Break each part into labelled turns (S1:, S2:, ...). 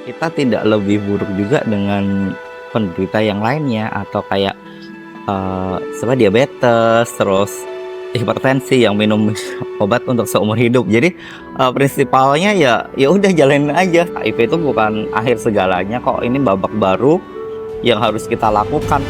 S1: Kita tidak lebih buruk juga dengan penderita yang lainnya atau kayak diabetes, terus hipertensi yang minum obat untuk seumur hidup. Jadi prinsipalnya ya udah jalanin aja. HIV itu bukan akhir segalanya kok. Ini babak baru yang harus kita lakukan.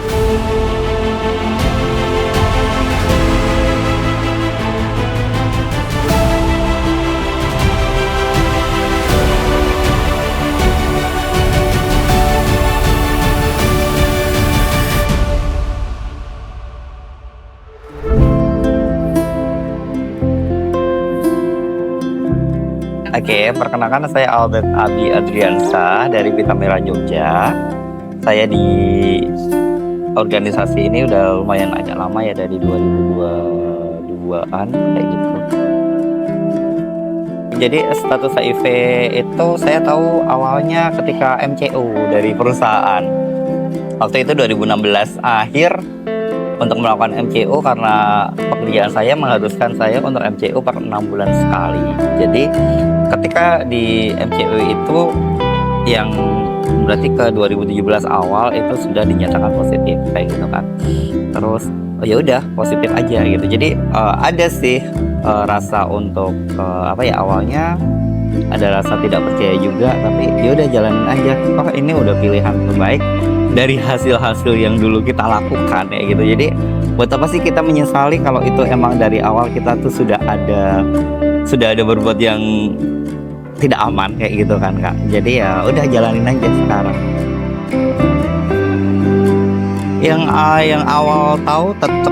S1: Oke, perkenalkan saya Albert Abi Adriansa dari Pita Merah Jogja. Saya di organisasi ini udah lumayan agak lama ya, dari 2022-an kayak gitu. Jadi status HIV itu saya tahu awalnya ketika MCO dari perusahaan. Waktu itu 2016 akhir untuk melakukan MCO karena pekerjaan saya mengharuskan saya untuk MCO per 6 bulan sekali. Jadi ketika di MCO itu yang berarti ke 2017 awal itu sudah dinyatakan positif kayak gitu kan. Terus ya udah positif aja gitu. Jadi ada sih rasa untuk awalnya ada rasa tidak percaya juga, tapi ya udah jalanin aja. Oh, ini udah pilihan terbaik dari hasil-hasil yang dulu kita lakukan ya gitu. Jadi buat apa sih kita menyesali kalau itu emang dari awal kita tuh sudah ada berbuat yang tidak aman kayak gitu kan Kak. Jadi ya udah jalanin aja sekarang. Yang awal tahu tetap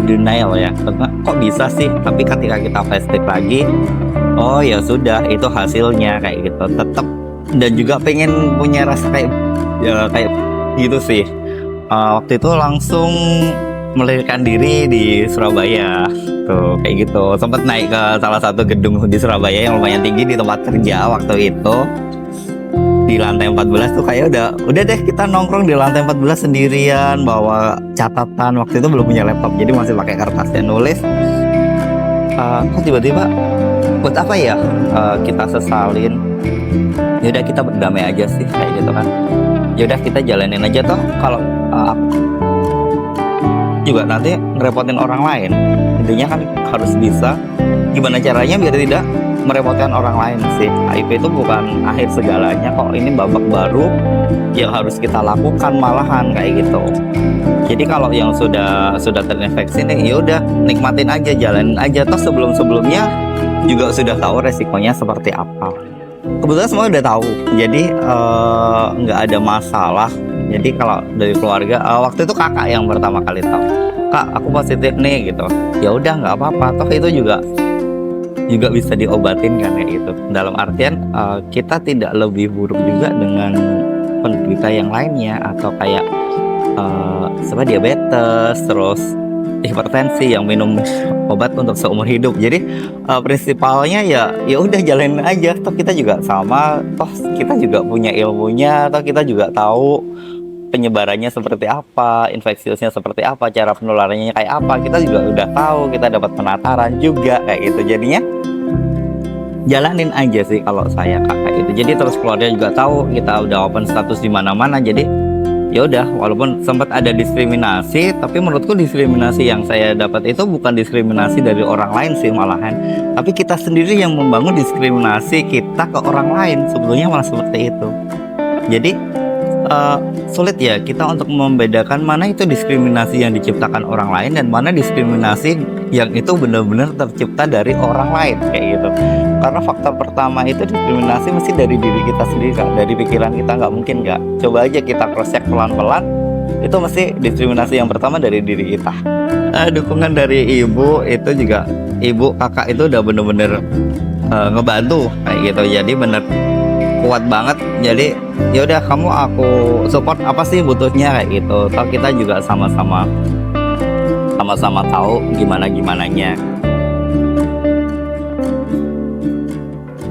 S1: denial ya, kok bisa sih, tapi ketika kita flashback lagi, oh ya sudah, itu hasilnya kayak gitu. Tetap dan juga pengen punya rasa kayak gitu sih. Waktu itu langsung melarikan diri di Surabaya tuh kayak gitu. Sempat naik ke salah satu gedung di Surabaya yang lumayan tinggi di tempat kerja waktu itu. Di lantai 14 tuh kayak udah deh kita nongkrong di lantai 14 sendirian, bawa catatan. Waktu itu belum punya laptop, jadi masih pakai kertas dan nulis. Kok tiba-tiba buat apa ya kita sesalin. Ya udah kita berdamai aja sih kayak gitu kan. Ya udah kita jalanin aja toh. Kalau juga nanti ngerepotin orang lain, intinya kan harus bisa gimana caranya biar tidak merepotkan orang lain sih. HIV itu bukan akhir segalanya kok. Ini babak baru yang harus kita lakukan malahan kayak gitu. Jadi kalau yang sudah terinfeksi nih, ya udah nikmatin aja, jalanin aja. Toh sebelumnya juga sudah tahu resikonya seperti apa. Kebetulan semua udah tahu, jadi nggak ada masalah. Jadi kalau dari keluarga, waktu itu kakak yang pertama kali tahu, Kak aku positif nih gitu. Ya udah nggak apa-apa, toh itu juga bisa diobatin kan kayak gitu. Dalam artian kita tidak lebih buruk juga dengan penderita yang lainnya atau kayak diabetes, terus hipertensi yang minum obat untuk seumur hidup. Jadi prinsipalnya ya udah jalanin aja. Toh kita juga sama, toh kita juga punya ilmunya, toh kita juga tahu penyebarannya seperti apa, infeksiusnya seperti apa, cara penularannya kayak apa. Kita juga udah tahu, kita dapat penataran juga kayak gitu. Jadinya jalanin aja sih kalau saya kayak gitu. Jadi terus keluarga juga tahu kita udah open status di mana-mana. Jadi ya udah, walaupun sempat ada diskriminasi, tapi menurutku diskriminasi yang saya dapat itu bukan diskriminasi dari orang lain sih malahan, tapi kita sendiri yang membangun diskriminasi kita ke orang lain. Sebetulnya malah seperti itu. Jadi sulit ya kita untuk membedakan mana itu diskriminasi yang diciptakan orang lain dan mana diskriminasi yang itu benar-benar tercipta dari orang lain kayak gitu. Karena faktor pertama itu diskriminasi mesti dari diri kita sendiri Kak. Dari pikiran kita nggak mungkin nggak. Coba aja kita cross check pelan-pelan, itu mesti diskriminasi yang pertama dari diri kita. Dukungan dari ibu itu juga, ibu kakak itu udah bener-bener ngebantu kayak gitu. Jadi bener kuat banget. Jadi ya udah, kamu aku support, apa sih butuhnya kayak gitu. Toh kita juga sama-sama tahu gimananya.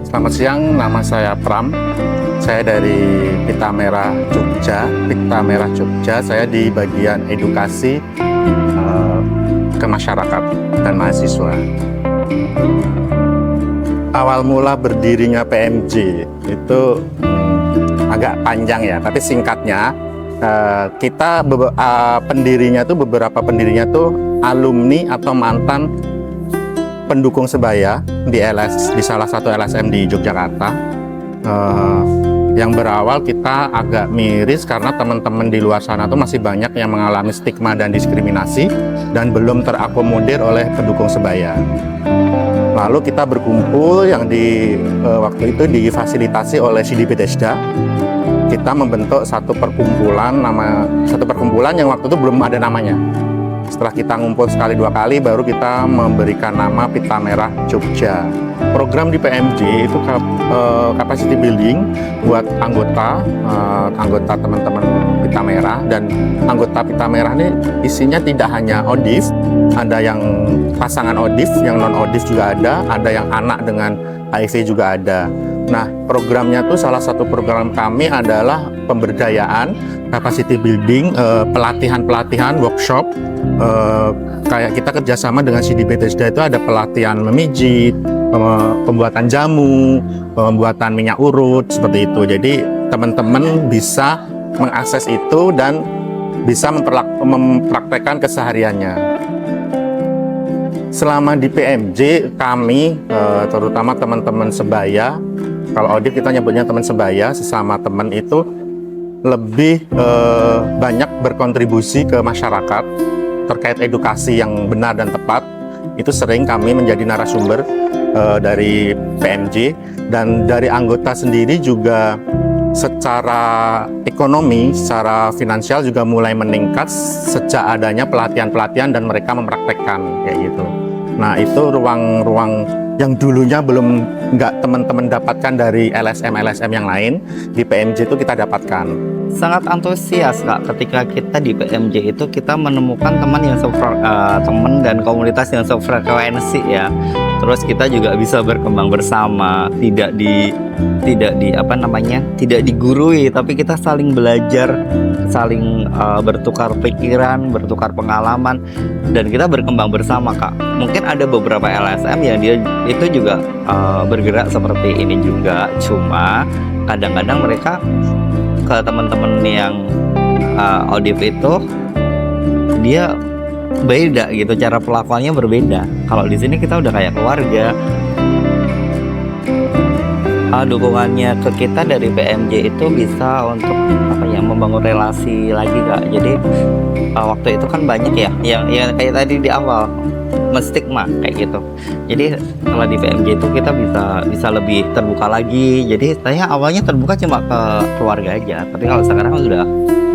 S2: Selamat siang, nama saya Pram. Saya dari Pita Merah Jogja. Pita Merah Jogja, saya di bagian edukasi ke masyarakat dan mahasiswa. Awal mula berdirinya PMJ itu agak panjang ya, tapi singkatnya kita pendirinya tuh beberapa pendirinya tuh alumni atau mantan pendukung sebaya di salah satu LSM di Yogyakarta. Yang berawal kita agak miris karena teman-teman di luar sana tuh masih banyak yang mengalami stigma dan diskriminasi dan belum terakomodir oleh pendukung sebaya. Lalu kita berkumpul yang waktu itu difasilitasi oleh CD Bethesda. Kita membentuk satu perkumpulan yang waktu itu belum ada namanya. Setelah kita ngumpul sekali dua kali, baru kita memberikan nama Pita Merah Jogja. Program di PMJ itu capacity building buat anggota teman-teman Pita Merah, dan anggota Pita Merah ini isinya tidak hanya ODIF, ada yang pasangan ODIF, yang non ODIF juga ada yang anak dengan HIV juga ada. Nah, programnya tuh salah satu program kami adalah pemberdayaan, capacity building, pelatihan-pelatihan, workshop. Kayak kita kerjasama dengan CD Bethesda itu ada pelatihan memijit, pembuatan jamu, pembuatan minyak urut, seperti itu. Jadi teman-teman bisa mengakses itu dan bisa mempraktekkan kesehariannya. Selama di PMJ kami, terutama teman-teman sebaya, kalau audit kita nyebutnya teman sebaya, sesama teman itu lebih banyak berkontribusi ke masyarakat terkait edukasi yang benar dan tepat. Itu sering kami menjadi narasumber dari PMJ, dan dari anggota sendiri juga secara ekonomi, secara finansial juga mulai meningkat sejak adanya pelatihan-pelatihan dan mereka mempraktekkan kayak gitu. Nah, itu ruang-ruang yang dulunya nggak teman-teman dapatkan dari LSM yang lain, di PMJ itu kita dapatkan.
S1: Sangat antusias Kak, ketika kita di PMJ itu kita menemukan teman teman dan komunitas yang sefrekuensi ya. Terus kita juga bisa berkembang bersama, tidak digurui, tapi kita saling belajar, saling bertukar pikiran, bertukar pengalaman, dan kita berkembang bersama Kak. Mungkin ada beberapa LSM yang dia itu juga bergerak seperti ini juga, cuma kadang-kadang mereka ke teman-teman yang audit itu dia beda gitu, cara pelakuannya berbeda. Kalau di sini kita udah kayak keluarga. Dukungannya ke kita dari PMJ itu bisa untuk membangun relasi lagi Kak. Jadi waktu itu kan banyak ya yang kayak tadi di awal menstigma kayak gitu. Jadi kalau di PMJ itu kita bisa lebih terbuka lagi. Jadi saya awalnya terbuka cuma ke keluarga aja, tapi kalau sekarang sudah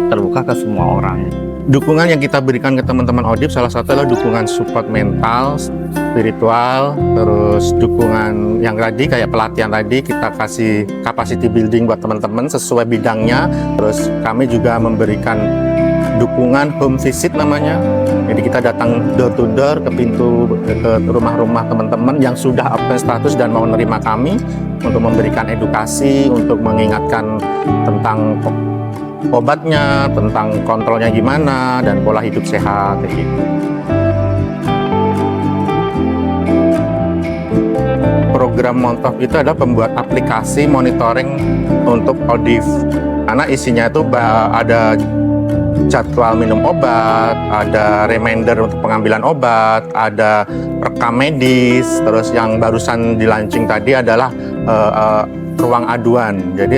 S1: terbuka ke semua orang.
S2: Dukungan yang kita berikan ke teman-teman audit salah satu adalah dukungan support mental, spiritual, terus dukungan yang tadi kayak pelatihan tadi kita kasih capacity building buat teman-teman sesuai bidangnya. Terus kami juga memberikan dukungan home visit namanya. Jadi kita datang door to door ke rumah-rumah teman-teman yang sudah abstain status dan mau menerima kami untuk memberikan edukasi, untuk mengingatkan tentang obatnya, tentang kontrolnya gimana, dan pola hidup sehat kayak gitu. Program Montok itu adalah pembuat aplikasi monitoring untuk audit. Karena isinya itu ada jadwal minum obat, ada reminder untuk pengambilan obat, ada rekam medis, terus yang barusan di launching tadi adalah ruang aduan. Jadi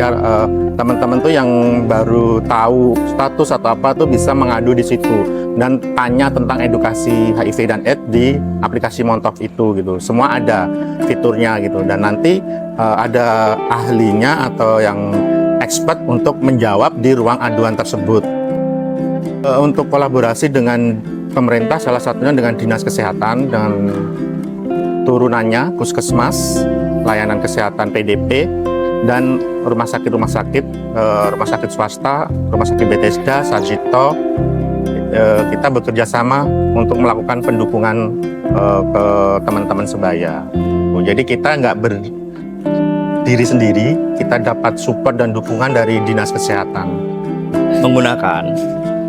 S2: teman-teman tuh yang baru tahu status atau apa tuh bisa mengadu di situ dan tanya tentang edukasi HIV dan AIDS di aplikasi Montok itu gitu. Semua ada fiturnya gitu, dan nanti ada ahlinya atau yang expert untuk menjawab di ruang aduan tersebut. Untuk kolaborasi dengan pemerintah, salah satunya dengan Dinas Kesehatan dan turunannya Puskesmas, layanan kesehatan PDP, dan rumah sakit swasta, rumah sakit Bethesda, Sarjito. Kita bekerja sama untuk melakukan pendukungan ke teman-teman sebaya. Jadi kita nggak berdiri sendiri, kita dapat support dan dukungan dari Dinas Kesehatan.
S1: Menggunakan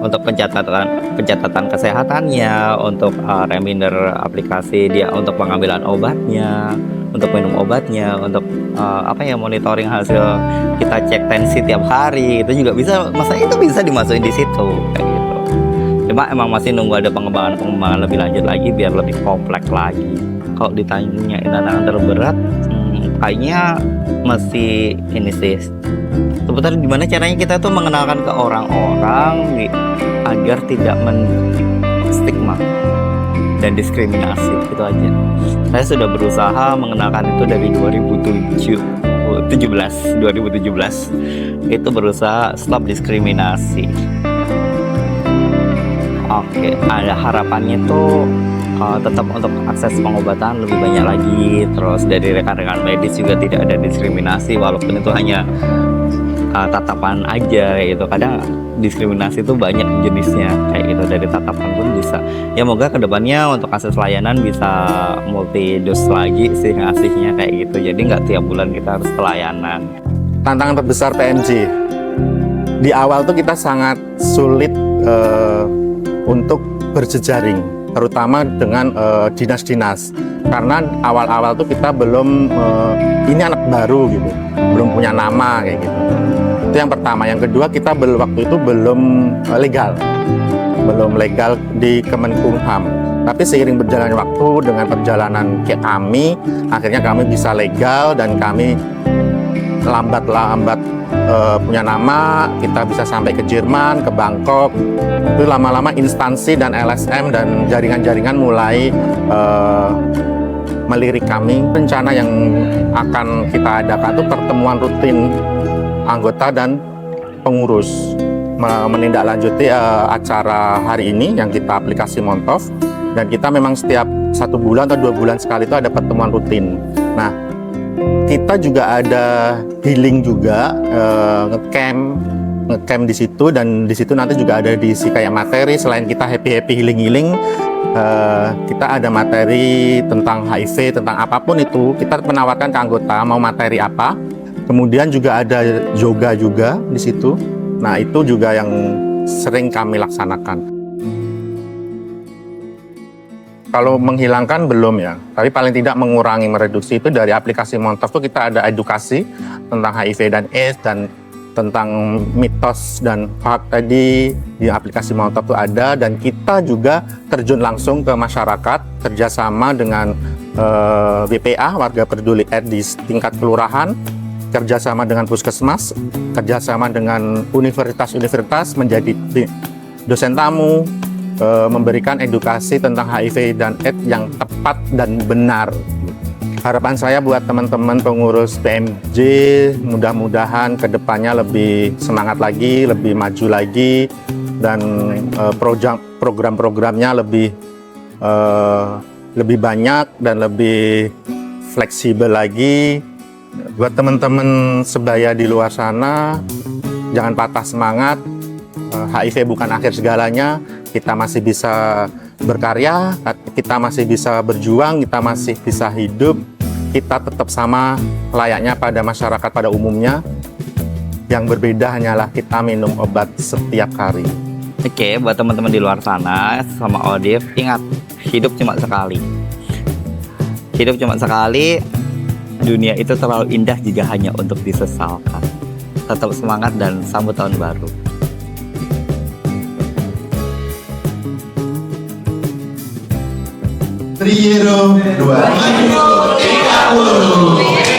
S1: untuk pencatatan kesehatannya, untuk reminder aplikasi dia untuk pengambilan obatnya, untuk minum obatnya, untuk monitoring hasil kita cek tensi tiap hari itu juga bisa, maksudnya itu bisa dimasukin di situ kayak gitu. Cuma emang masih nunggu ada pengembangan lebih lanjut lagi biar lebih kompleks lagi. Kalau ditanyain tantangan terberat, kayaknya masih ini sih. Sebenarnya gimana caranya kita tuh mengenalkan ke orang-orang agar tidak stigma dan diskriminasi, gitu aja. Saya sudah berusaha mengenalkan itu dari 2017 itu berusaha stop diskriminasi. Oke, ada harapannya tuh tetap untuk akses pengobatan lebih banyak lagi, terus dari rekan-rekan medis juga tidak ada diskriminasi walaupun itu hanya tatapan aja gitu. Kadang diskriminasi itu banyak jenisnya kayak gitu, dari tatapan pun bisa. Ya moga kedepannya untuk akses layanan bisa multi dos lagi sih ngasihnya kayak gitu, jadi nggak tiap bulan kita harus pelayanan.
S2: Tantangan terbesar PMJ di awal tuh kita sangat sulit untuk berjejaring, terutama dengan dinas-dinas, karena awal-awal tuh kita belum ini anak baru gitu, belum punya nama kayak gitu. Itu yang pertama. Yang kedua, kita waktu itu belum legal di Kemenkumham. Tapi seiring berjalannya waktu dengan perjalanan kami, akhirnya kami bisa legal dan kami lambat punya nama. Kita bisa sampai ke Jerman, ke Bangkok. Itu lama-lama instansi dan LSM dan jaringan-jaringan mulai melirik kami. Rencana yang akan kita adakan itu pertemuan rutin anggota dan pengurus, menindaklanjuti acara hari ini yang kita aplikasi Montov, dan kita memang setiap 1 bulan atau 2 bulan sekali itu ada pertemuan rutin. Nah, kita juga ada healing juga, ngecamp di situ, dan di situ nanti juga ada diisi kayak materi. Selain kita happy healing, kita ada materi tentang HIV, tentang apapun itu kita menawarkan ke anggota mau materi apa. Kemudian juga ada yoga juga di situ. Nah, itu juga yang sering kami laksanakan. Kalau menghilangkan belum ya, tapi paling tidak mengurangi, mereduksi. Itu dari aplikasi Montov itu kita ada edukasi tentang HIV dan AIDS dan tentang mitos dan hak tadi di aplikasi Montov itu ada, dan kita juga terjun langsung ke masyarakat kerjasama dengan BPA, warga peduli AIDS di tingkat kelurahan, kerjasama dengan puskesmas, kerjasama dengan universitas-universitas, menjadi dosen tamu, memberikan edukasi tentang HIV dan AIDS yang tepat dan benar. Harapan saya buat teman-teman pengurus PMJ, mudah-mudahan kedepannya lebih semangat lagi, lebih maju lagi, dan program-programnya lebih banyak dan lebih fleksibel lagi. Buat teman-teman sebaya di luar sana, jangan patah semangat. HIV bukan akhir segalanya. Kita masih bisa berkarya, kita masih bisa berjuang, kita masih bisa hidup. Kita tetap sama layaknya pada masyarakat pada umumnya. Yang berbeda hanyalah kita minum obat setiap hari.
S1: Oke, buat teman-teman di luar sana sama Odif, ingat, hidup cuma sekali. Hidup cuma sekali. Dunia itu terlalu indah jika hanya untuk disesalkan. Tetap semangat dan sambut tahun baru.
S3: Triero 2030.